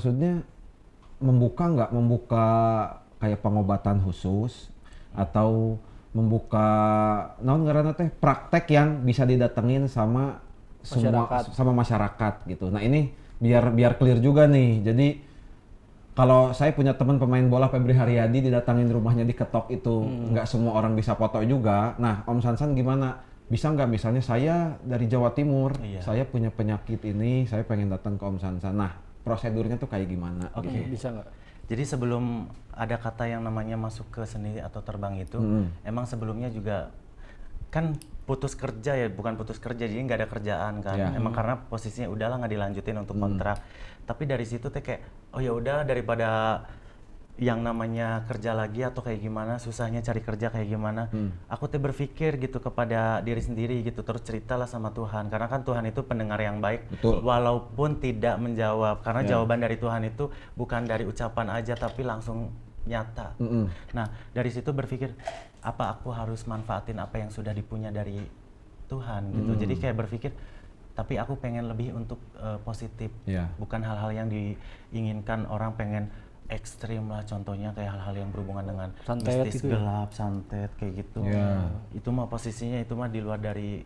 maksudnya membuka kayak pengobatan khusus atau membuka naon ngaranna teh praktek yang bisa didatengin sama semua sama masyarakat gitu. Nah ini biar clear juga nih. Jadi kalau saya punya teman pemain bola Febri Haryadi didatangin rumahnya diketok itu nggak semua orang bisa foto juga. Nah Om Sansan gimana? Bisa nggak misalnya saya dari Jawa Timur, saya punya penyakit ini, saya pengen datang ke Om Sansan. Nah prosedurnya tuh kayak gimana? Oke, bisa nggak? Jadi sebelum ada kata yang namanya masuk ke seni atau terbang itu, emang sebelumnya juga kan putus kerja ya, bukan putus kerja, jadi nggak ada kerjaan kan. Emang karena posisinya udahlah nggak dilanjutin untuk kontrak. Tapi dari situ teh kayak, oh ya udah daripada yang namanya kerja lagi atau kayak gimana, susahnya cari kerja kayak gimana, aku tuh berpikir gitu kepada diri sendiri gitu, terus ceritalah sama Tuhan, karena kan Tuhan itu pendengar yang baik. Betul. Walaupun tidak menjawab, karena jawaban dari Tuhan itu bukan dari ucapan aja tapi langsung nyata. Nah dari situ berpikir, apa aku harus manfaatin apa yang sudah dipunya dari Tuhan gitu. Jadi kayak berpikir, tapi aku pengen lebih untuk positif, bukan hal-hal yang diinginkan orang pengen ekstrim lah, contohnya kayak hal-hal yang berhubungan dengan santet mistis gitu gelap, santet kayak gitu. Itu mah posisinya itu mah di luar dari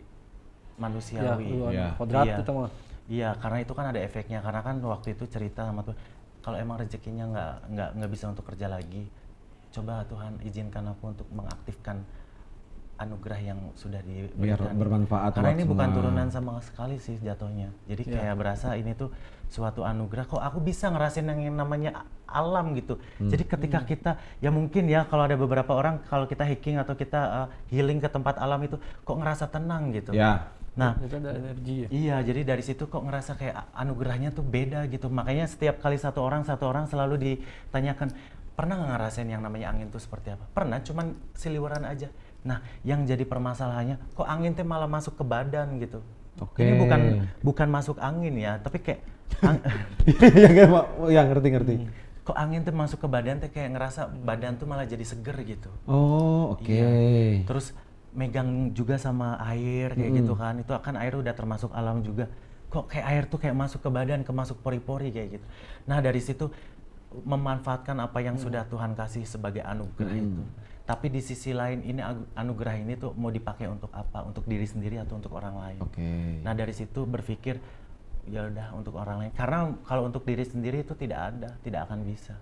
manusiawi. Kodrat itu mah. Iya, karena itu kan ada efeknya. Karena kan waktu itu cerita sama Tuhan, kalau emang rezekinya nggak bisa untuk kerja lagi, coba Tuhan izinkan aku untuk mengaktifkan anugerah yang sudah diberikan. Biar bermanfaat. Karena ini bukan turunan sama sekali sih jatuhnya. Jadi kayak berasa ini tuh suatu anugerah. Kok aku bisa ngerasain yang namanya alam gitu. Jadi ketika kita, ya mungkin ya kalau ada beberapa orang kalau kita hiking atau kita healing ke tempat alam itu kok ngerasa tenang gitu. Nah, itu ada energi ya. Iya, jadi dari situ kok ngerasa kayak anugerahnya tuh beda gitu. Makanya setiap kali satu orang selalu ditanyakan, pernah nggak ngerasain yang namanya angin tuh seperti apa? Pernah, cuman siliweran aja. Nah, yang jadi permasalahannya, kok angin teh malah masuk ke badan gitu. Ini bukan masuk angin ya, tapi kayak ya ngerti. Kok angin tuh masuk ke badan teh kayak ngerasa badan tuh malah jadi seger gitu. Oh, oke. Iya. Terus megang juga sama air kayak gitu kan. Itu kan air udah termasuk alam juga. Kok kayak air tuh kayak masuk ke badan, masuk pori-pori kayak gitu. Nah, dari situ memanfaatkan apa yang sudah Tuhan kasih sebagai anugerah itu. Tapi di sisi lain ini anugerah ini tuh mau dipakai untuk apa? Untuk diri sendiri atau untuk orang lain. Nah dari situ berpikir ya udah untuk orang lain. Karena kalau untuk diri sendiri itu tidak akan bisa.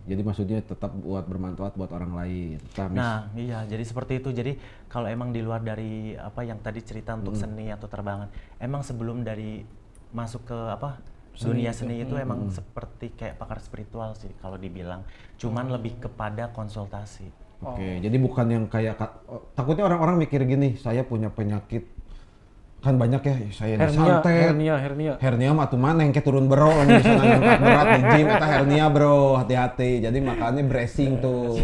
Jadi maksudnya tetap buat bermanfaat buat orang lain. Nah iya, jadi seperti itu. Jadi kalau emang di luar dari apa yang tadi cerita untuk seni atau terbangan, emang sebelum dari masuk ke apa? Dunia seni itu emang seperti kayak pakar spiritual sih kalau dibilang. Cuman lebih kepada konsultasi. Jadi bukan yang kayak takutnya orang-orang mikir gini, saya punya penyakit kan banyak ya, saya santet, hernia mah tuh mana yang kayak turun bro, bisa ngangkat berat di gym, eta hernia bro, hati-hati. Jadi makanya bracing tuh,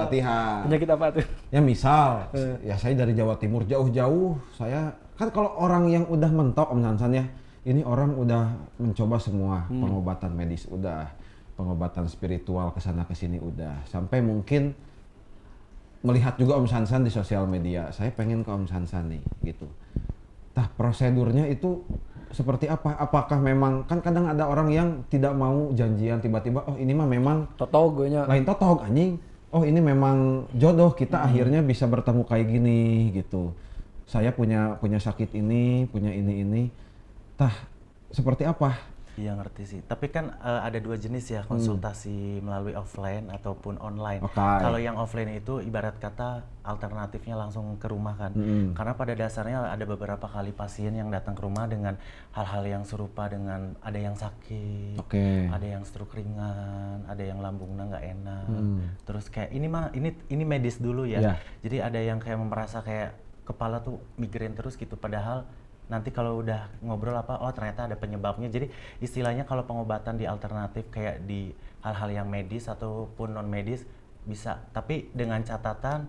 latihan. Penyakit apa tuh? Ya misal, ya saya dari Jawa Timur jauh-jauh, saya kan kalau orang yang udah mentok Om Sansan ya, ini orang udah mencoba semua pengobatan medis, udah pengobatan spiritual kesana kesini udah, sampai mungkin melihat juga Om Sansan di sosial media, saya pengen ke Om Sansan nih gitu. Nah prosedurnya itu seperti apa? Apakah memang, kan kadang ada orang yang tidak mau janjian tiba-tiba, oh ini mah memang totog gue nya. Lain totog anjing, oh ini memang jodoh kita akhirnya bisa bertemu kayak gini gitu. Saya punya sakit ini, punya ini. Tah seperti apa? Iya ngerti sih, tapi kan ada dua jenis ya konsultasi melalui offline ataupun online. Kalau yang offline itu ibarat kata alternatifnya langsung ke rumah kan, karena pada dasarnya ada beberapa kali pasien yang datang ke rumah dengan hal-hal yang serupa, dengan ada yang sakit, ada yang stroke ringan, ada yang lambungnya nggak enak, terus kayak ini medis dulu ya, jadi ada yang kayak merasa kayak kepala tuh migrain terus gitu, padahal nanti kalau udah ngobrol oh ternyata ada penyebabnya. Jadi istilahnya kalau pengobatan di alternatif kayak di hal-hal yang medis ataupun non medis bisa, tapi dengan catatan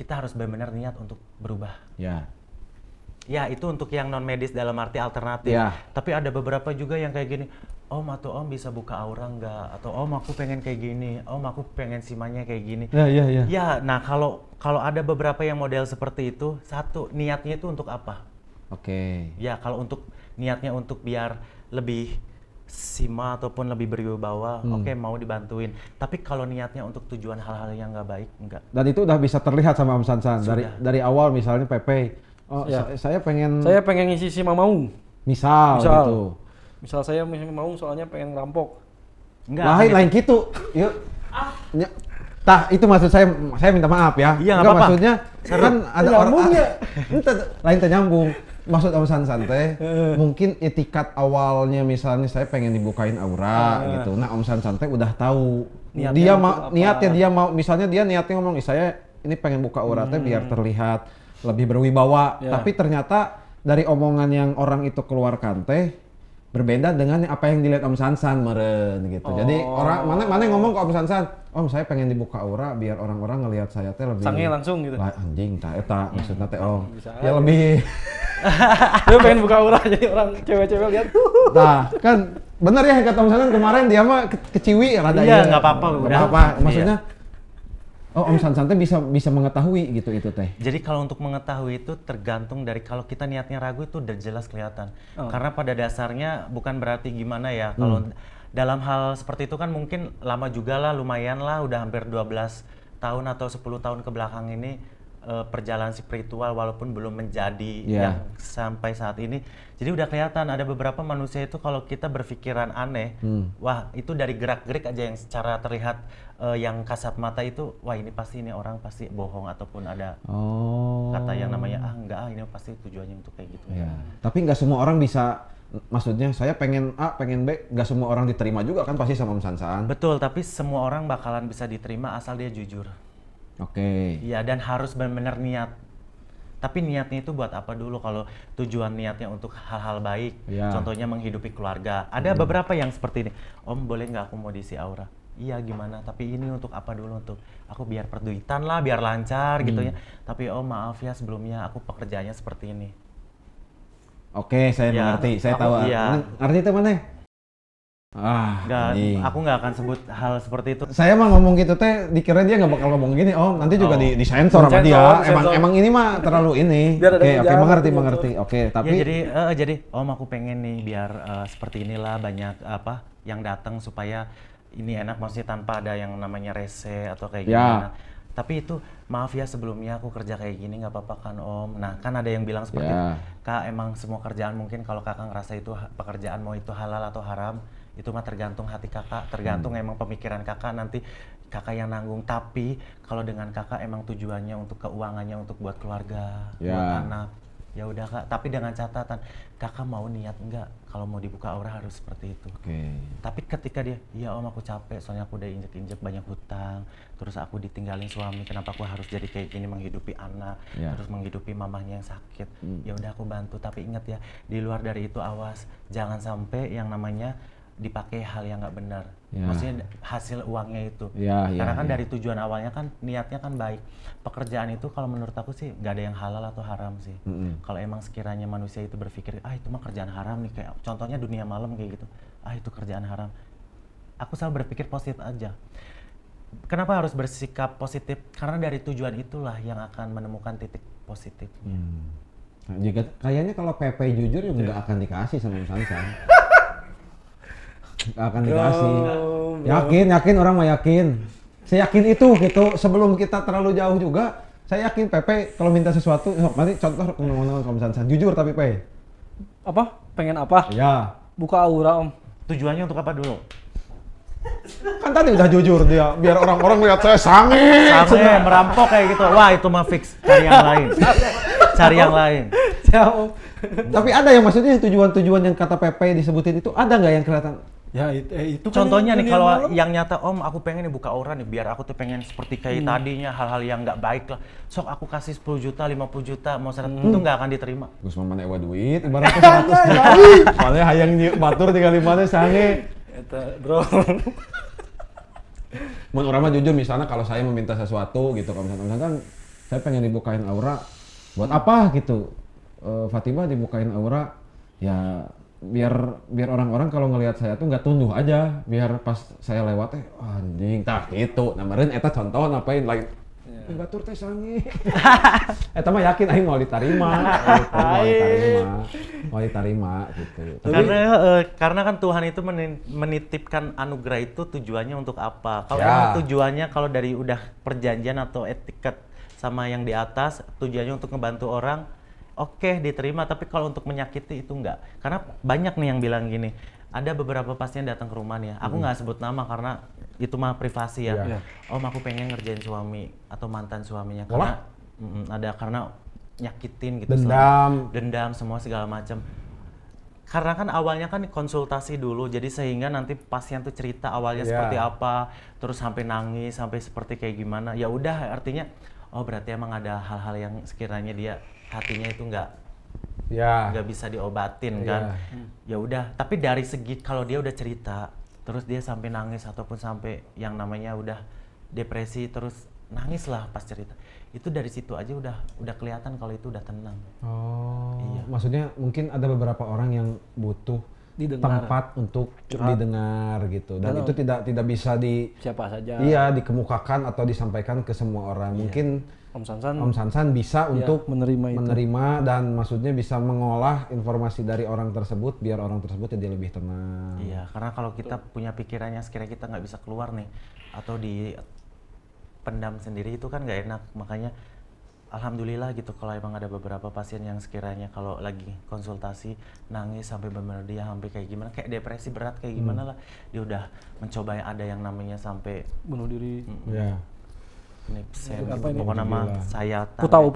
kita harus benar-benar niat untuk berubah. Ya itu untuk yang non medis dalam arti alternatif. Tapi ada beberapa juga yang kayak gini, Om atau Om bisa buka aura nggak? Atau Om aku pengen kayak gini, Om aku pengen simanya kayak gini. Ya, nah kalau ada beberapa yang model seperti itu, satu niatnya itu untuk apa? Ya kalau untuk niatnya untuk biar lebih sima ataupun lebih berwibawa, oke mau dibantuin. Tapi kalau niatnya untuk tujuan hal-hal yang nggak baik, enggak. Dan itu udah bisa terlihat sama Om Sansan Sudah. dari awal misalnya Pepe. Oh, Ya. saya pengen Saya pengen ngisi si Mamau. misal gitu. Misal saya mau soalnya pengen ngerampok. Enggak. Lain gitu. Yuk. Tah, itu maksud saya minta maaf ya. Iya, nggak Enggak, apa-apa. maksudnya kan ada orang Nyambungnya. lain ternyambung. Maksud Om Sansan teh mungkin etikat awalnya misalnya saya pengen dibukain aura gitu. Nah, Om Sansan teh udah tahu Niatnya dia untuk mau apa? niatnya dia mau misalnya dia niatnya ngomong saya ini pengen buka aura teh biar terlihat lebih berwibawa. Ya. Tapi ternyata dari omongan yang orang itu keluarkan teh berbeda dengan apa yang dilihat Om Sansan meren gitu. Jadi orang mana yang ngomong ke Om Sansan, Om saya pengen dibuka aura biar orang-orang ngelihat saya teh lebih Sange langsung gitu. lah anjing tah eta maksudnya teh Om. Bisa Ya aja. lebih Dia pengen buka aura jadi orang cewek-cewek lihat. nah kan bener ya kata Om Sansan kemarin dia mah keciwi rada Iya, ieu. nggak apa-apa, Nggak udah. apa-apa. Maksudnya oh Om Sansan teh bisa mengetahui gitu itu teh. Jadi kalau untuk mengetahui itu tergantung dari kalau kita niatnya ragu itu udah jelas kelihatan. Karena pada dasarnya bukan berarti gimana ya kalau dalam hal seperti itu kan mungkin lama juga lah, lumayan lah, udah hampir 12 tahun atau 10 tahun ke belakang ini perjalanan spiritual walaupun belum menjadi yang sampai saat ini. Jadi udah kelihatan ada beberapa manusia itu kalau kita berpikiran aneh, wah itu dari gerak-gerik aja yang secara terlihat yang kasat mata itu, wah ini pasti ini orang pasti bohong ataupun ada kata yang namanya enggak ini pasti tujuannya untuk kayak gitu. Ya. Tapi nggak semua orang bisa, maksudnya saya pengen A, pengen B, nggak semua orang diterima juga kan pasti sama Om Sansan. Betul, tapi semua orang bakalan bisa diterima asal dia jujur. Oke. Iya, dan harus benar-benar niat. Tapi niatnya itu buat apa dulu kalau tujuan niatnya untuk hal-hal baik, contohnya menghidupi keluarga. Ada beberapa yang seperti ini, Om boleh nggak aku mau diisi aura? Iya gimana, tapi ini untuk apa dulu, untuk aku biar perduitan lah, biar lancar gitu ya. Tapi Om maaf ya sebelumnya aku pekerjaannya seperti ini. Oke, saya mengerti, saya tahu. Ngerti itu mana? Aku nggak akan sebut hal seperti itu. Saya mah ngomong gitu teh, dikira dia nggak bakal ngomong gini, Om. Nanti juga disensor sama dia. Emang ini mah terlalu ini. Oke, mengerti. Oke, tapi ya, jadi Om aku pengen nih biar seperti inilah banyak apa yang datang supaya ini enak, maksudnya tanpa ada yang namanya rese atau kayak gimana. Tapi itu maaf ya sebelumnya aku kerja kayak gini nggak apa-apa kan Om. Nah kan ada yang bilang seperti Kak emang semua kerjaan mungkin kalau kakak ngerasa itu pekerjaan mau itu halal atau haram itu mah tergantung hati kakak, tergantung emang pemikiran kakak, nanti kakak yang nanggung. Tapi kalau dengan kakak emang tujuannya untuk keuangannya untuk buat keluarga, buat anak, ya udah Kak. Tapi dengan catatan kakak mau niat enggak kalau mau dibuka aura harus seperti itu. Tapi ketika dia, iya Om aku capek soalnya aku udah injek-injek banyak hutang, terus aku ditinggalin suami, kenapa aku harus jadi kayak gini menghidupi anak, terus menghidupi mamahnya yang sakit. Ya udah aku bantu, tapi ingat ya di luar dari itu awas jangan sampai yang namanya dipakai hal yang nggak benar, maksudnya hasil uangnya itu. Karena kan dari tujuan awalnya kan niatnya kan baik. Pekerjaan itu kalau menurut aku sih nggak ada yang halal atau haram sih. Kalau emang sekiranya manusia itu berpikir itu mah kerjaan haram nih, kayak contohnya dunia malam kayak gitu, itu kerjaan haram. Aku selalu berpikir positif aja. Kenapa harus bersikap positif? Karena dari tujuan itulah yang akan menemukan titik positif. Nah, juga kayaknya kalau Pepe jujur juga nggak akan dikasih sama Om Sansan. Nggak akan dikasih. Yakin orang mah yakin. Saya yakin itu gitu. Sebelum kita terlalu jauh juga, saya yakin Pepe kalau minta sesuatu, nanti contoh ngomong-ngomong Om Sansan jujur tapi Pe. Apa? Pengen apa? Ya. Buka aura Om. Tujuannya untuk apa dulu? Kan tadi udah jujur dia, biar orang-orang lihat saya sange merampok kayak gitu. Wah itu mah fix, cari yang lain. Cari yang lain. Tapi ada yang maksudnya tujuan-tujuan yang kata Pepe disebutin itu ada nggak yang kelihatan? Ya itu contohnya nih kalau yang nyata Om aku pengen nih buka aura nih biar aku tuh pengen seperti kayak tadinya hal-hal yang nggak baik lah, sok aku kasih 10 juta 50 juta mau 100 itu nggak akan diterima. Gus mana ewa duit ibaratnya 100 juta malah hayang batur tinggal di mana sange eta bro. Mun urang mah jujur misalnya kalau saya meminta sesuatu gitu, kalau misalkan kan saya pengen dibukain aura buat apa gitu, Fatimah dibukain aura ya biar orang-orang kalau ngelihat saya tuh nggak tunduh aja, biar pas saya lewat anjing tah gitu. Nah meureun eta contoh ngapain lain batur teh sange. Eta mah yakin aing mau diterima, mau diterima gitu. Karena kan Tuhan itu menitipkan anugerah itu tujuannya untuk apa? Kalau emang tujuannya kalau dari udah perjanjian atau etiket sama yang di atas, tujuannya untuk ngebantu orang, oke, diterima. Tapi kalau untuk menyakiti itu enggak. Karena banyak nih yang bilang gini, ada beberapa pasien datang ke rumah nih, aku nggak sebut nama karena itu mah privasi ya. Om, aku pengen ngerjain suami atau mantan suaminya karena karena nyakitin gitu, dendam semua segala macam. Karena kan awalnya kan konsultasi dulu, jadi sehingga nanti pasien tuh cerita awalnya seperti apa, terus sampai nangis, sampai seperti kayak gimana. Ya udah, artinya oh berarti emang ada hal-hal yang sekiranya dia hatinya itu nggak bisa diobatin kan. Ya udah, tapi dari segi kalau dia udah cerita terus dia sampai nangis ataupun sampai yang namanya udah depresi terus nangis lah pas cerita, itu dari situ aja udah kelihatan kalau itu udah tenang. Maksudnya mungkin ada beberapa orang yang butuh tempat untuk didengar gitu, dan itu tidak bisa siapa saja dikemukakan atau disampaikan ke semua orang. Mungkin Om Sansan bisa untuk menerima dan maksudnya bisa mengolah informasi dari orang tersebut biar orang tersebut jadi lebih tenang. Iya, karena kalau kita punya pikirannya sekiranya kita nggak bisa keluar nih atau dipendam sendiri itu kan nggak enak. Makanya alhamdulillah gitu kalau emang ada beberapa pasien yang sekiranya kalau lagi konsultasi nangis sampai benar-benar dia sampai kayak gimana, kayak depresi berat kayak gimana lah, dia udah mencoba ada yang namanya sampai bunuh diri. Pokoknya nama saya putau.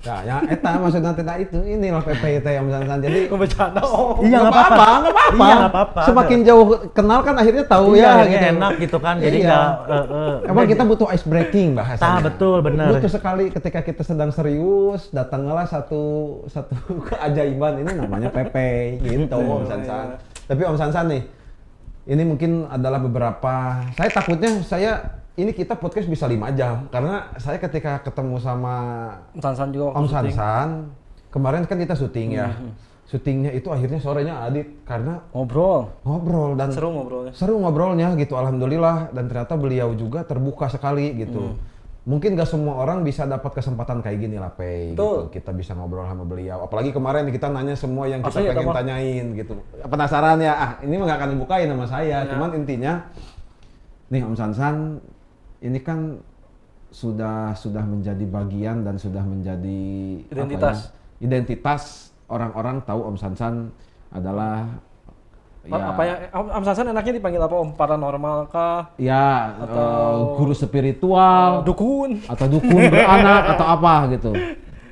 Ya eta maksudnya tidak itu. Inilah PP teh Om Sansan. Jadi bercanda. Iya enggak apa-apa. Semakin jauh kenal kan akhirnya tahu gitu. Enak gitu kan. Jadi emang kita butuh ice breaking bahasanya. Betul, benar. Butuh sekali ketika kita sedang serius, datanglah satu keajaiban, ini namanya PP gitu Om Sansan. Tapi Om Sansan nih, ini mungkin adalah beberapa, saya takutnya ini kita podcast bisa 5 jam karena saya ketika ketemu sama Om Sansan kemarin kan kita syuting ya. Syutingnya itu akhirnya sorenya Adit karena ngobrol dan seru ngobrolnya gitu, alhamdulillah, dan ternyata beliau juga terbuka sekali gitu. Mungkin gak semua orang bisa dapat kesempatan kayak gini lah, Pei, gitu. Kita bisa ngobrol sama beliau, apalagi kemarin kita nanya semua yang kita pengen tanyain gitu. Penasaran ya, ini mah gak akan dibukain sama saya, cuman intinya nih Om Sansan ini kan sudah menjadi bagian dan sudah menjadi identitas orang-orang tahu Om Sansan adalah Om Sansan enaknya dipanggil apa? Om paranormal kah? Ya, atau guru spiritual, dukun beranak atau apa gitu.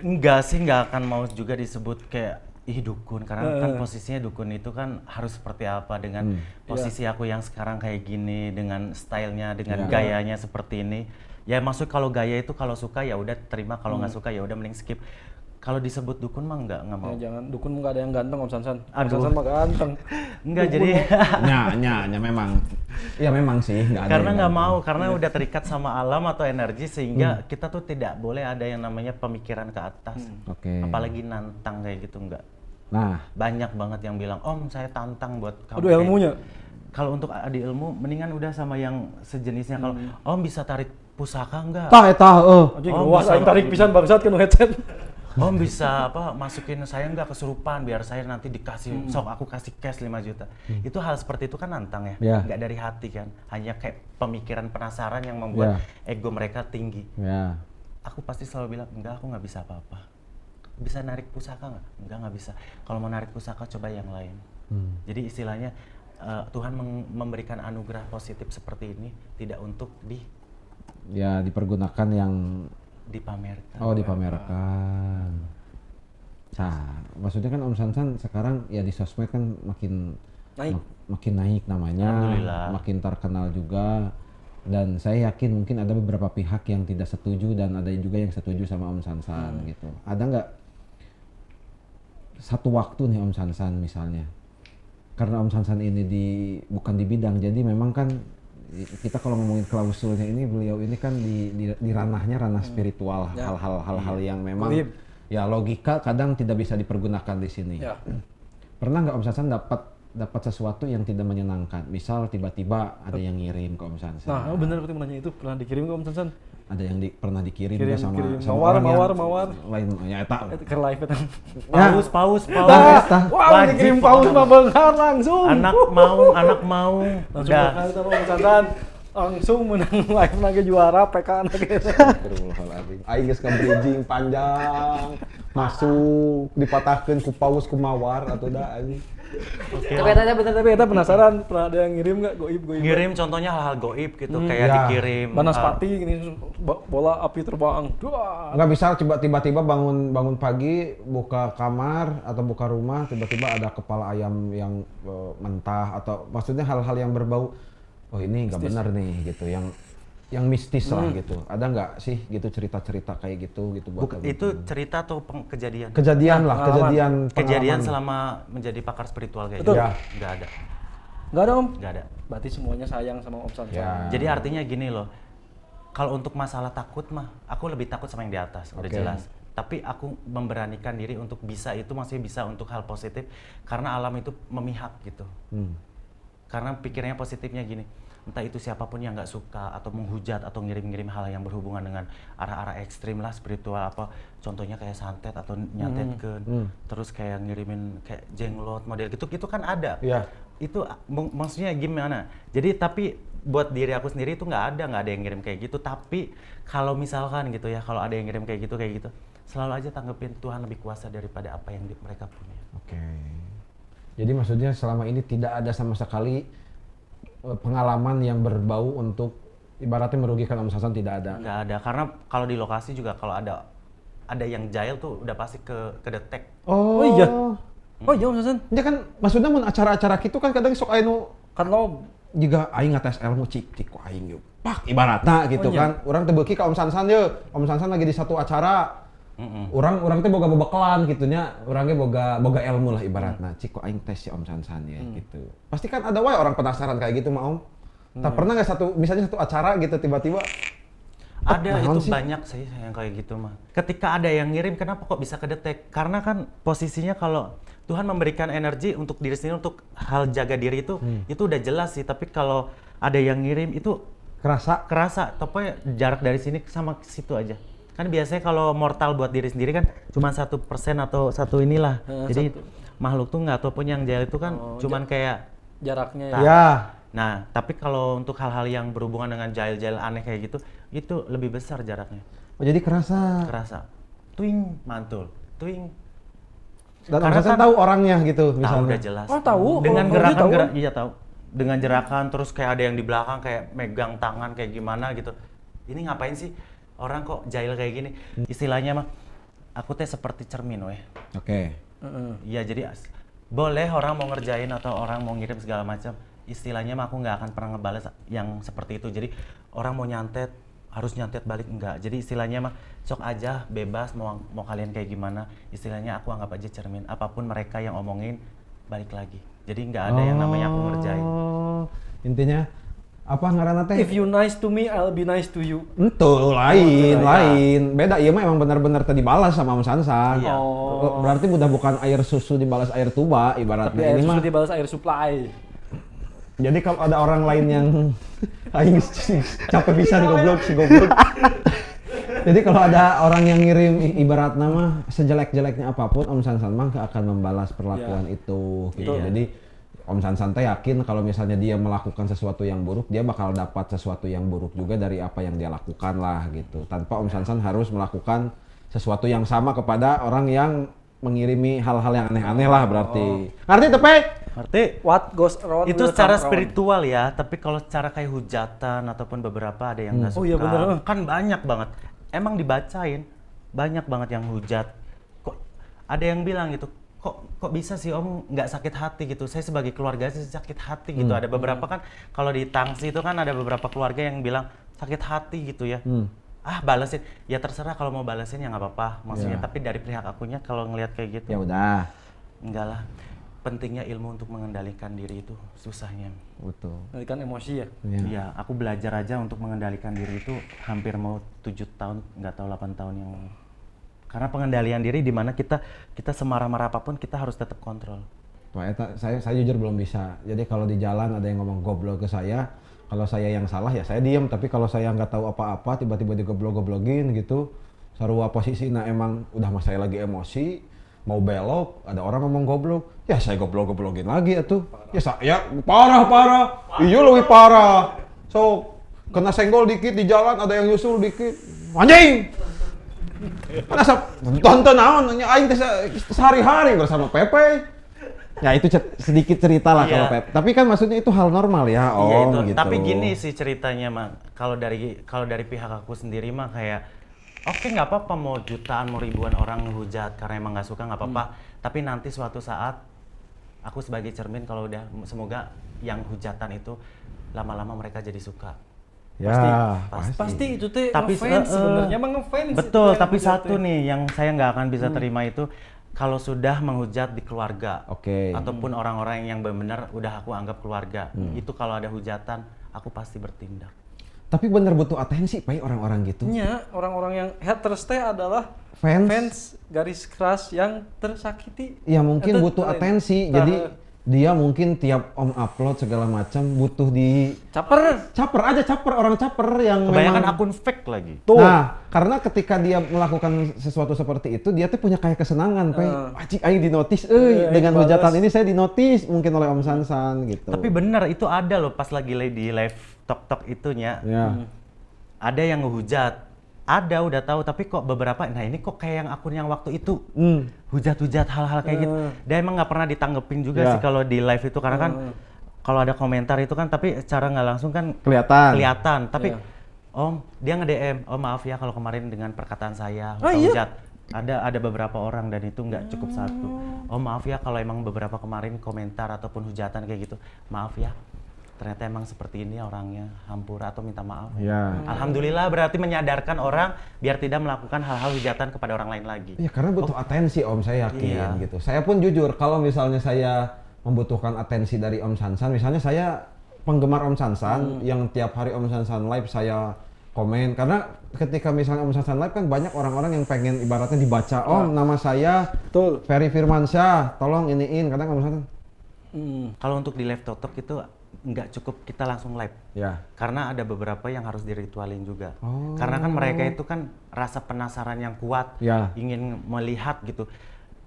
Enggak sih, nggak akan mau juga disebut kayak dukun, karena kan posisinya dukun itu kan harus seperti apa dengan posisi aku yang sekarang kayak gini, dengan stylenya, dengan gayanya seperti ini. Ya maksud kalau gaya itu kalau suka ya udah terima, kalau nggak suka ya udah mending skip. Kalau disebut dukun mah nggak mau. Jangan, dukun nggak ada yang ganteng Om Sansan. Om Sansan mah ganteng. Enggak, jadi memang. Ya memang sih nggak ada. Karena nggak mau, karena udah terikat sama alam atau energi sehingga kita tuh tidak boleh ada yang namanya pemikiran ke atas. Apalagi nantang kayak gitu, enggak. Nah, banyak banget yang bilang, Om saya tantang buat kamu. Aduh, ilmunya. Kalau untuk adi ilmu, mendingan udah sama yang sejenisnya. Kalau Om bisa tarik pusaka enggak? Om bisa tarik pisan bangsat kan headset. Om bisa masukin saya enggak kesurupan biar saya nanti dikasih aku kasih cash 5 juta. Itu hal seperti itu kan nantang ya. Enggak dari hati kan. Hanya kayak pemikiran penasaran yang membuat ego mereka tinggi. Aku pasti selalu bilang, enggak, aku nggak bisa apa-apa. Bisa narik pusaka nggak bisa. Kalau mau narik pusaka coba yang lain. Jadi istilahnya Tuhan memberikan anugerah positif seperti ini tidak untuk dipergunakan yang dipamerkan. Dipamerkan. Nah, maksudnya kan Om Sansan sekarang ya di sosmed kan makin naik namanya, makin terkenal juga. Dan saya yakin mungkin ada beberapa pihak yang tidak setuju dan ada juga yang setuju sama Om Sansan gitu. Ada nggak satu waktu nih Om Sansan misalnya, karena Om Sansan ini bukan di bidang, jadi memang kan kita kalau ngomongin klausulnya ini, beliau ini kan di ranah spiritual, hal-hal yang memang ya logika kadang tidak bisa dipergunakan di sini. Pernah nggak Om Sansan dapat dapat sesuatu yang tidak menyenangkan. Misal tiba-tiba ada yang ngirim ke Om Sansan. Nah, bener berarti mau nanya itu pernah dikirim ke Om Sansan? Ada yang pernah dikirim juga sama mawar lain ya eta ke live eta. Paus. Wah, dikirim paus mah beunghar langsung. Anak mau. Langsung kali sama Om Sansan. Langsung menang live lagi juara PK lagi. Astagfirullahaladzim. Aing geus ka-bridging panjang. Masuk dipatahkeun ku paus ku mawar atuh da anjing. Oke. Tapi eta penasaran pernah ada yang ngirim enggak goib? Ngirim contohnya hal-hal goib gitu kayak dikirim banaspati gini bola api terbang. Enggak bisa coba tiba-tiba bangun pagi buka kamar atau buka rumah tiba-tiba ada kepala ayam yang mentah atau maksudnya hal-hal yang berbau oh ini nggak benar nih gitu yang mistis lah gitu. Ada nggak sih gitu cerita-cerita kayak gitu buat itu cerita atau kejadian? Kejadian selama menjadi pakar spiritual kayak gitu. Nggak ada. Nggak ada Om? Nggak ada. Berarti semuanya sayang sama Om Sansan. Ya. Jadi artinya gini loh, kalau untuk masalah takut mah, aku lebih takut sama yang di atas, udah jelas. Tapi aku memberanikan diri untuk bisa itu masih bisa untuk hal positif karena alam itu memihak gitu. Karena pikirnya positifnya gini, entah itu siapapun yang nggak suka atau menghujat atau ngirim-ngirim hal yang berhubungan dengan arah-arah ekstrim lah spiritual apa, contohnya kayak santet atau nyantetkeun, terus kayak ngirimin kayak jenglot model gitu, itu kan ada. Itu maksudnya gimana? Jadi tapi buat diri aku sendiri itu nggak ada yang ngirim kayak gitu. Tapi kalau misalkan gitu ya, kalau ada yang ngirim kayak gitu, selalu aja tanggepin Tuhan lebih kuasa daripada apa yang mereka punya. Oke. Jadi maksudnya selama ini tidak ada sama sekali pengalaman yang berbau untuk ibaratnya merugikan Om Sansan, tidak ada. Nggak ada, karena kalau di lokasi juga kalau ada yang jahil tuh udah pasti kedetek. Oh iya. Oh iya Om Sansan. Ya kan maksudnya mun acara-acara gitu kan kadang sok anu kan lo juga aing ngates ilmu cik ku aing yeuh. Pak ibaratna gitu kan. Urang teu beuki ka Om Sansan yeuh. Om Sansan lagi di satu acara. Orang teh boga bebekelan gitunya, orangnya boga ilmu lah ibaratna. Cik kok aing tes si Om Sansan ya gitu. Pasti kan ada wae orang penasaran kayak gitu mah Om. Tak pernah nggak misalnya satu acara gitu tiba-tiba ada itu sih? Banyak sih yang kayak gitu mah. Ketika ada yang ngirim kenapa kok bisa kedetek? Karena kan posisinya kalau Tuhan memberikan energi untuk diri sendiri untuk hal jaga diri itu udah jelas sih, tapi kalau ada yang ngirim itu kerasa tapi jarak dari sini sama situ aja. Kan biasanya kalau mortal buat diri sendiri kan cuma 1% atau satu inilah. Jadi makhluk tuh nggak ataupun yang jahil itu kan cuman kayak jaraknya ya. Nah, tapi kalau untuk hal-hal yang berhubungan dengan jahil-jahil aneh kayak gitu, itu lebih besar jaraknya. Oh jadi kerasa. Tuing, mantul. Tuing. Dan Om Sansan tahu orangnya gitu misalnya. Tahu udah jelas. Oh, tahu. Dengan gerakan iya tahu. Dengan gerakan terus kayak ada yang di belakang kayak megang tangan kayak gimana gitu. Ini ngapain sih? Orang kok jahil kayak gini, istilahnya mah aku teh seperti cermin weh. Oke. Iya jadi boleh orang mau ngerjain atau orang mau ngirim segala macam, istilahnya mah aku nggak akan pernah ngebales yang seperti itu. Jadi orang mau nyantet harus nyantet balik enggak. Jadi istilahnya mah sok aja bebas mau kalian kayak gimana. Istilahnya aku anggap aja cermin. Apapun mereka yang omongin balik lagi. Jadi nggak ada yang namanya aku ngerjain. Intinya apa ngaranna teh? If you nice to me, I'll be nice to you. Entul, lain. Beda, iya mah emang benar-benar tadi balas sama Om Sansan. Iya. Berarti udah bukan air susu dibalas air tuba ibaratnya. Tapi air ini susu mah dibalas air supply. Jadi kalau ada orang lain yang aing capek pisan goblok. Jadi kalau ada orang yang ngirim ibaratnya mah sejelek-jeleknya apapun Om Sansan mah akan membalas perlakuan itu gitu. Iya. Jadi Om Sansan teh yakin kalau misalnya dia melakukan sesuatu yang buruk, dia bakal dapat sesuatu yang buruk juga dari apa yang dia lakukan lah gitu. Tanpa Om Sansan harus melakukan sesuatu yang sama kepada orang yang mengirimi hal-hal yang aneh-aneh lah berarti. Ngerti Tepe? Ngerti? What goes around Itu will secara come around. spiritual ya, tapi kalau secara kayak hujatan ataupun beberapa ada yang nggak suka. Oh iya bener. Kan banyak banget. Emang dibacain, banyak banget yang hujat. Kok ada yang bilang gitu, kok bisa sih Om nggak sakit hati gitu. Saya sebagai keluarga sih sakit hati gitu. Ada beberapa kan kalau di Tangsi itu kan ada beberapa keluarga yang bilang sakit hati gitu ya. Balesin. Ya terserah kalau mau balesin ya nggak apa-apa. Maksudnya tapi dari pihak akunya kalau ngelihat kayak gitu. Ya udah. Enggak lah. Pentingnya ilmu untuk mengendalikan diri itu susahnya. Betul. Mengendalikan emosi ya? Iya, aku belajar aja untuk mengendalikan diri itu hampir mau 7 tahun, nggak tahu 8 tahun yang lalu. Karena pengendalian diri di mana kita semarah-marah apapun kita harus tetap kontrol. Saya jujur belum bisa. Jadi kalau di jalan ada yang ngomong goblok ke saya, kalau saya yang salah ya saya diem. Tapi kalau saya nggak tahu apa-apa, tiba-tiba digoblok-goblogin gitu, sarua posisinya emang udah mas saya lagi emosi, mau belok, ada orang ngomong goblok, ya saya goblok-goblogin lagi atuh. Ya saya parah. Iya lebih parah. So kena senggol dikit di jalan, ada yang nyusul dikit, anjing. Masa tonton naon aing teh sehari-hari bersama Pepe. Ya itu sedikit cerita lah kalau Pep. Tapi kan maksudnya itu hal normal ya, Om gitu. Tapi gini sih ceritanya mah, kalau dari pihak aku sendiri mah kayak oke, nggak apa-apa mau jutaan mau ribuan orang ngehujat karena emang nggak suka nggak apa-apa. Tapi nanti suatu saat aku sebagai cermin kalau udah semoga yang hujatan itu lama-lama mereka jadi suka. Ya, pasti itu teh tapi ngefans sebenarnya mah ngefans. Betul, tapi satu nih yang saya nggak akan bisa terima itu kalau sudah menghujat di keluarga, ataupun orang-orang yang benar-benar udah aku anggap keluarga, itu kalau ada hujatan, aku pasti bertindak. Tapi bener butuh atensi, Pak, orang-orang gitu. Iya, orang-orang yang haters teh adalah fans garis keras yang tersakiti. Ya mungkin butuh atensi, jadi dia mungkin tiap Om upload segala macam butuh di caper orang caper yang kebanyakan memang akun fake lagi. Tuh. Nah, karena ketika dia melakukan sesuatu seperti itu, dia tuh punya kayak kesenangan, Pak. Aing dinotis, dengan hujatan ini saya dinotis mungkin oleh Om Sansan gitu. Tapi bener itu ada loh pas lagi di live tok itunya. Ada yang ngehujat. Ada udah tahu, tapi kok beberapa, nah ini kok kayak yang akun yang waktu itu hujat-hujat hal-hal kayak gitu. Dia emang nggak pernah ditanggepin juga sih kalau di live itu, karena kan kalau ada komentar itu kan, tapi secara nggak langsung kan kelihatan. Tapi Om, dia nge-DM, oh maaf ya kalau kemarin dengan perkataan saya hujat. Ada beberapa orang dan itu nggak cukup satu. Oh maaf ya kalau emang beberapa kemarin komentar ataupun hujatan kayak gitu, maaf ya. Ternyata emang seperti ini orangnya, hampura atau minta maaf. Alhamdulillah berarti menyadarkan orang biar tidak melakukan hal-hal hujatan kepada orang lain lagi. Iya, karena butuh atensi Om, saya yakin gitu. Saya pun jujur kalau misalnya saya membutuhkan atensi dari Om Sansan, misalnya saya penggemar Om Sansan yang tiap hari Om Sansan live saya komen, karena ketika misalnya Om Sansan live kan banyak orang-orang yang pengen ibaratnya dibaca, nama saya Ferry Firmansyah, tolong iniin, kadang Om Sansan. Kalau untuk di live Totok itu nggak cukup kita langsung live, karena ada beberapa yang harus diritualin juga. Karena kan mereka itu kan rasa penasaran yang kuat, ingin melihat gitu.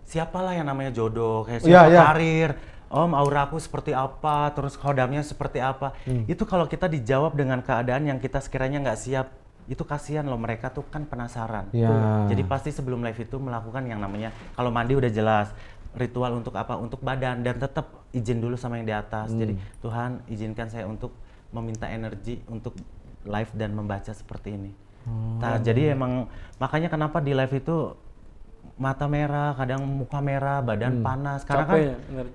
Siapalah yang namanya jodoh, kayak siapa karir, Om auraku seperti apa, terus khodamnya seperti apa. Itu kalau kita dijawab dengan keadaan yang kita sekiranya nggak siap, itu kasihan loh, mereka tuh kan penasaran. Jadi pasti sebelum live itu melakukan yang namanya, kalau mandi udah jelas, ritual untuk apa? Untuk badan, dan tetap izin dulu sama yang di atas. Jadi Tuhan izinkan saya untuk meminta energi untuk live dan membaca seperti ini. Nah, jadi emang makanya kenapa di live itu mata merah, kadang muka merah, badan panas, karena kan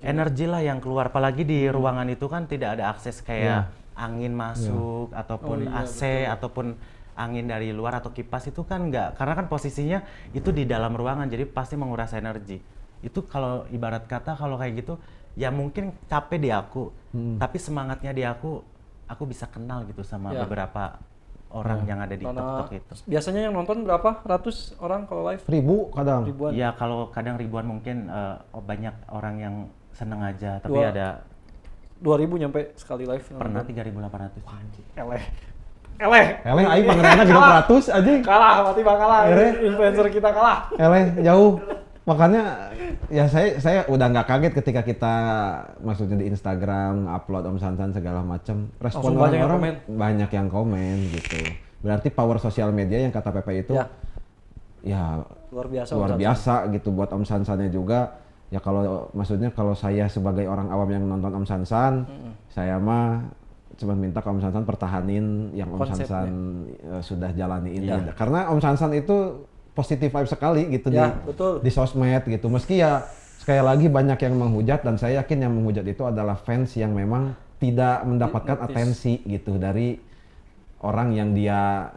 energi lah yang keluar. Apalagi di ruangan itu kan tidak ada akses kayak angin masuk ataupun AC ataupun angin dari luar atau kipas itu kan enggak, karena kan posisinya itu di dalam ruangan, jadi pasti menguras energi. Itu kalau ibarat kata kalau kayak gitu ya mungkin capek di aku, tapi semangatnya di aku bisa kenal gitu sama beberapa orang yang ada di TikTok itu. Biasanya yang nonton berapa ratus orang kalau live? Kadang ribuan. Ya kalau kadang ribuan mungkin banyak orang yang seneng aja, tapi ada 2000 nyampe sekali live. Pernah 3.800. Eleh aing pangeranna 300 aja. Kalah, mati kalah. Influencer kita kalah. Jauh. Makanya ya saya udah nggak kaget ketika kita maksudnya di Instagram upload Om Sansan segala macam, respon orang-orang banyak yang komen gitu. Berarti power sosial media yang kata Pepe itu ya luar biasa gitu buat Om Sansannya juga. Ya kalau maksudnya kalau saya sebagai orang awam yang nonton Om Sansan, saya mah cuma minta ke Om Sansan pertahanin yang Om Sansan sudah jalani ini. Karena Om Sansan itu positif vibe sekali gitu di sosmed gitu. Meski ya sekali lagi banyak yang menghujat, dan saya yakin yang menghujat itu adalah fans yang memang tidak mendapatkan atensi gitu dari orang yang dia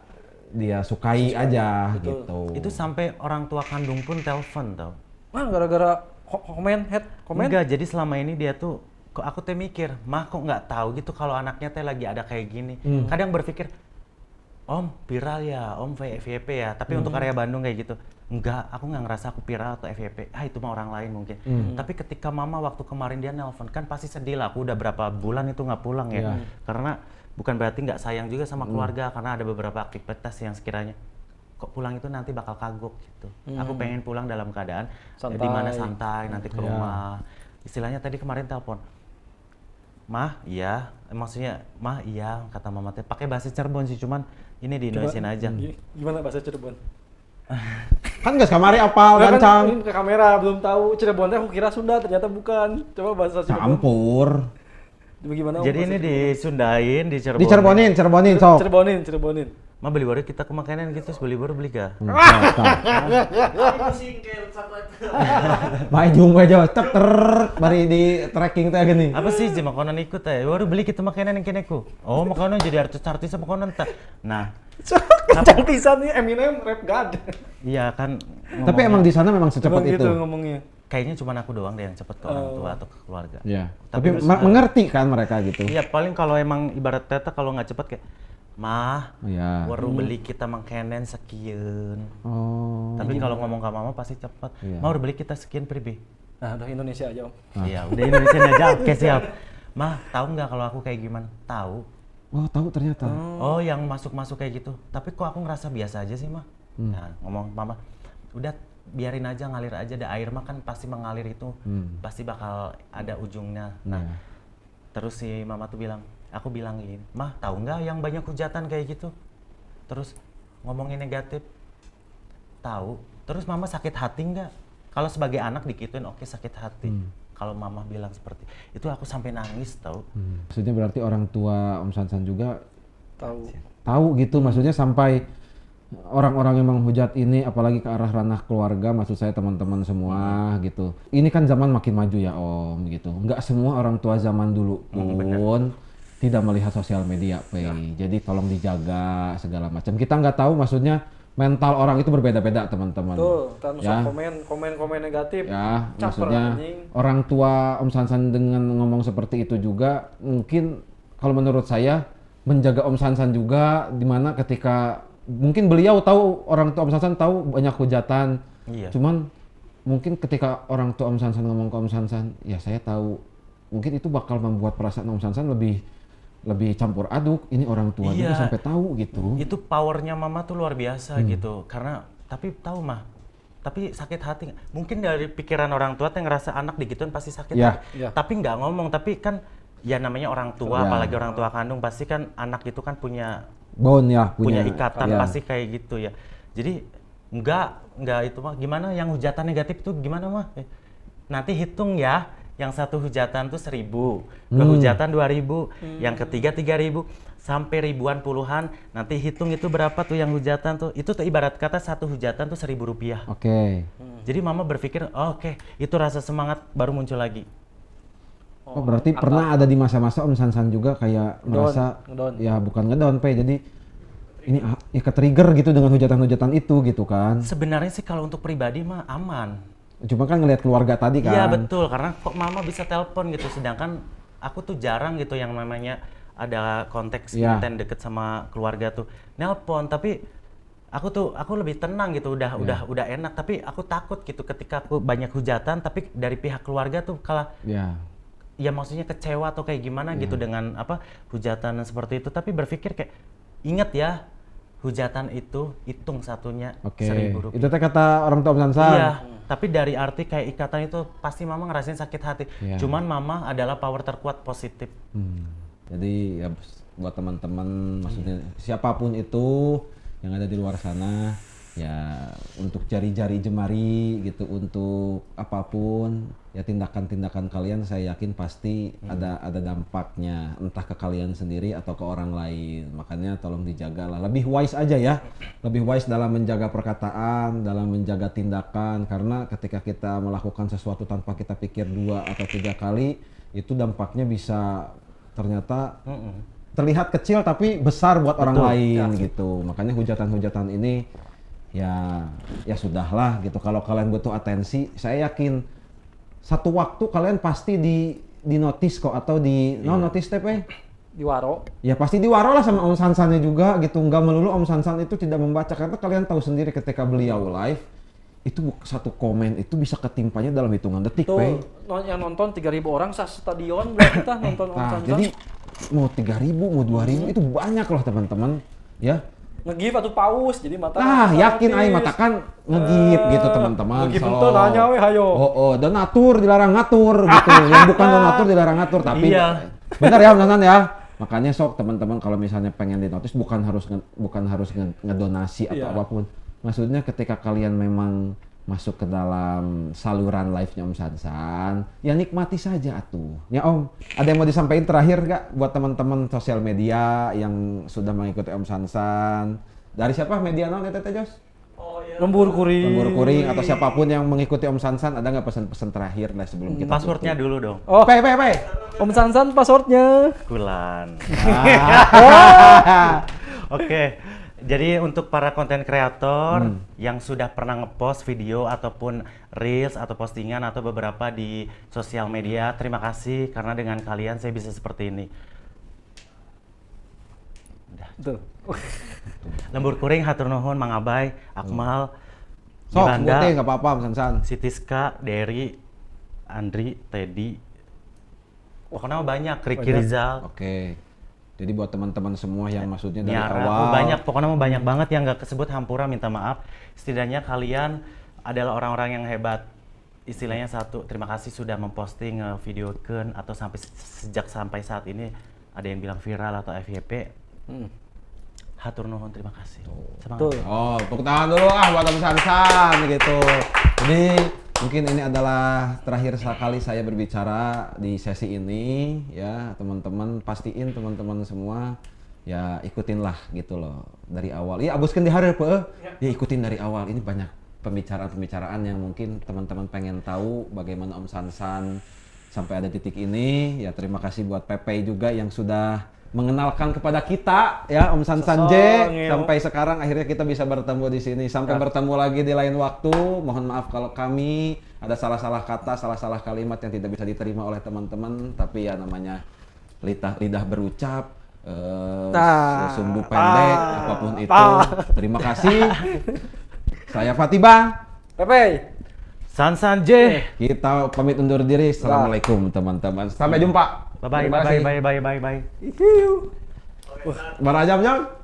sukai aja gitu. Itu sampai orang tua kandung pun telepon tau. Gara-gara komen. Enggak, jadi selama ini dia tuh kok aku teh mikir, mah kok nggak tahu gitu kalau anaknya teh lagi ada kayak gini. Kadang berpikir Om viral ya, Om FYP ya. Tapi untuk area Bandung kayak gitu, enggak, aku nggak ngerasa aku viral atau FYP. Itu mah orang lain mungkin. Tapi ketika mama waktu kemarin dia nelpon, kan pasti sedih lah. Aku udah berapa bulan itu nggak pulang ya. Karena bukan berarti nggak sayang juga sama keluarga, karena ada beberapa aktivitas yang sekiranya kok pulang itu nanti bakal kagok gitu. Aku pengen pulang dalam keadaan di mana santai, nanti ke rumah. Istilahnya tadi kemarin telepon, Mah, iya, maksudnya Mah, iya, kata mama teh pakai bahasa Cirebon sih, cuman ini di Indonesian aja. Gimana bahasa Cirebon? Kan nggak kamari apal gancang. Kan ke kamera belum tahu Cirebon teh aku kira Sunda, ternyata bukan. Coba bahasa Cirebon. Campur. Bagaimana? Jadi ini disundain, di Cirebon. Cirebon sok. Cirebon. Mah beli baru kita ke makanan gitu, beli baru beli ga? Majung aja, bari di tracking teh gini. Apa sih je makanan ikut teh? Baru beli kita makanan yang keneku. Oh, makanan jadi artis-artis makanan teh. Nah, kencang pisan nih Eminem rap god. Iya kan. Tapi emang di sana memang secepat itu. Gitu ngomongnya. Kayaknya cuma aku doang deh yang cepet ke orang tua atau ke keluarga. Iya. Tapi mengerti kan mereka gitu. Iya, paling kalau emang ibarat teta kalau nggak cepet kayak Mah, baru beli kita makanan sekian. Oh. Tapi kalau ngomong ke mama pasti cepet. Mah, udah beli kita sekian pribi. Nah, udah Indonesia aja Om. Iya, udah Indonesia aja. Oke, siap. Mah, tahu nggak kalau aku kayak gimana? Tahu. Oh, tahu ternyata. Oh, yang masuk-masuk kayak gitu. Tapi kok aku ngerasa biasa aja sih, Mah? Nah, ngomong mama, udah biarin aja, ngalir aja. Ada air mah kan pasti mengalir itu. Pasti bakal ada ujungnya. Nah, terus si mama tuh bilang, aku bilang gini, Mah, tahu nggak yang banyak hujatan kayak gitu? Terus ngomongin negatif, tahu. Terus mama sakit hati nggak? Kalau sebagai anak dikituin, oke sakit hati. Kalau mama bilang seperti itu, aku sampai nangis tahu. Maksudnya berarti orang tua Om Sansan juga tahu gitu, maksudnya sampai orang-orang yang menghujat ini, apalagi ke arah ranah keluarga, maksud saya teman-teman semua gitu. Ini kan zaman makin maju ya Om gitu. Nggak semua orang tua zaman dulu pun tidak melihat sosial media, Jadi tolong dijaga segala macam. Kita nggak tahu, maksudnya mental orang itu berbeda-beda, teman-teman. Tuh, ya. komen negatif. Ya, maksudnya orang tua Om Sansan dengan ngomong seperti itu juga mungkin kalau menurut saya menjaga Om Sansan juga, dimana ketika mungkin beliau tahu, orang tua Om Sansan tahu banyak hujatan. Cuman mungkin ketika orang tua Om Sansan ngomong ke Om Sansan, ya saya tahu, mungkin itu bakal membuat perasaan Om Sansan lebih campur aduk. Ini orang tua juga sampai tahu gitu. Itu powernya mama tuh luar biasa gitu. Karena tapi tahu Mah, tapi sakit hati. Mungkin dari pikiran orang tua yang ngerasa anak digituin pasti sakit hati. Tapi nggak ngomong. Tapi kan ya namanya orang tua, apalagi orang tua kandung, pasti kan anak itu kan punya bond ya, punya ikatan pasti kayak gitu ya. Jadi enggak itu Mah. Gimana yang hujatan negatif itu gimana Mah? Nanti hitung ya. Yang satu hujatan tuh 1.000, dua hujatan 2.000, yang ketiga 3.000, sampai ribuan puluhan. Nanti hitung itu berapa tuh yang hujatan tuh. Itu tuh ibarat kata satu hujatan tuh Rp1.000. Oke. Jadi mama berpikir, oke, itu rasa semangat baru muncul lagi. Oh, berarti pernah ada di masa-masa Om Sansan juga kayak merasa ya bukan ngedown, jadi ini ya ke-trigger gitu dengan hujatan-hujatan itu gitu kan. Sebenarnya sih kalau untuk pribadi mah aman. Cuma kan ngelihat keluarga tadi kan. Iya betul, karena kok mama bisa telepon gitu, sedangkan aku tuh jarang gitu yang namanya ada konteks konten deket sama keluarga tuh nelpon. Tapi aku lebih tenang gitu, udah enak. Tapi aku takut gitu ketika aku banyak hujatan, tapi dari pihak keluarga tuh kalah. Ya maksudnya kecewa atau kayak gimana gitu dengan hujatan seperti itu. Tapi berpikir kayak ingat ya, hujatan itu hitung satunya Rp1.000. Itu kata orang tua Om Sansan. Iya, tapi dari arti kayak ikatan itu pasti mama ngerasain sakit hati. Cuman mama adalah power terkuat positif. Jadi ya buat teman-teman, maksudnya siapapun itu yang ada di luar sana, ya untuk jari-jari jemari gitu, untuk apapun ya tindakan-tindakan kalian saya yakin pasti ada dampaknya, entah ke kalian sendiri atau ke orang lain. Makanya tolong dijagalah, lebih wise aja ya, lebih wise dalam menjaga perkataan, dalam menjaga tindakan, karena ketika kita melakukan sesuatu tanpa kita pikir 2 atau 3 kali, itu dampaknya bisa ternyata terlihat kecil tapi besar buat orang lain gitu. Makanya hujatan-hujatan ini ya sudahlah gitu. Kalau kalian butuh atensi, saya yakin satu waktu kalian pasti di notice kok, atau di notice TP Di Waro. Ya pasti diwaro lah sama Om Sansannya juga gitu. Nggak melulu Om Sansan itu tidak membaca. Karena kalian tahu sendiri ketika beliau live, itu satu komen itu bisa ketimpanya dalam hitungan detik, Pe. Yang nonton 3.000 orang stadion berarti kita nonton Om Nah, Sansan. jadi mau 3.000, mau 2.000 itu banyak loh teman-teman. Ya. Nge-give atau paus jadi mata. Nah, yakin aing mata kan nge-give gitu teman-teman. Nge-give itu nanya we hayo. Oh, donatur dilarang ngatur gitu. Yang bukan donatur dilarang ngatur, tapi Iya. benar ya Om Sansan ya. Makanya sok teman-teman kalau misalnya pengen dinotis bukan harus ngedonasi atau Iya. apapun. Maksudnya ketika kalian memang masuk ke dalam saluran live-nya Om Sansan, ya nikmati saja atuh. Ya Om, ada yang mau disampaikan terakhir nggak buat teman-teman sosial media yang sudah mengikuti Om Sansan? Dari siapa media non Tete Jos? Lembur kuring. Lembur kuring atau siapapun yang mengikuti Om Sansan, ada nggak pesan-pesan terakhir lah sebelum kita Passwordnya tutup? dulu dong. Oh, Pe. Om Sansan passwordnya. Kulan. Oke. Jadi untuk para konten kreator yang sudah pernah ngepost video ataupun reels atau postingan atau beberapa di sosial media, terima kasih karena dengan kalian saya bisa seperti ini. Betul. Lembur kuring hatur nuhun Mang Abay, Akmal, Sok, Yolanda, sebutin nggak apa-apa Om Sansan. Sitiska, Derry, Andri, Teddy. Pokoknya banyak, Ricky Rizal, Oke. Jadi buat teman-teman semua yang maksudnya dari Niara, awal. banyak, pokoknya mau banyak banget yang nggak kesebut hampura, minta maaf. Setidaknya kalian adalah orang-orang yang hebat. Istilahnya satu, terima kasih sudah memposting, videokan atau sampai saat ini ada yang bilang viral atau FYP. Hatur nuhun, terima kasih. Semangat. Betul. Oh, tepuk tangan dulu buat Om Sansan gitu. Jadi mungkin ini adalah terakhir sekali saya berbicara di sesi ini ya, teman-teman pastiin teman-teman semua ya ikutinlah gitu loh dari awal. Iya, abuskeun di hareup ya ikutin dari awal. Ini banyak pembicaraan-pembicaraan yang mungkin teman-teman pengen tahu bagaimana Om Sansan sampai ada titik ini. Ya terima kasih buat Pepe juga yang sudah mengenalkan kepada kita ya Om Sansan J sampai sekarang akhirnya kita bisa bertemu di sini. Sampai bertemu lagi di lain waktu. Mohon maaf kalau kami ada salah-salah kata, salah-salah kalimat yang tidak bisa diterima oleh teman-teman, tapi ya namanya lidah berucap, sumbu pendek, apapun itu. Terima kasih. Saya Fatiba. Pepe. Sansan J. Kita pamit undur diri. Assalamualaikum teman-teman. Sampai jumpa. Bye bye. Barajam-jam.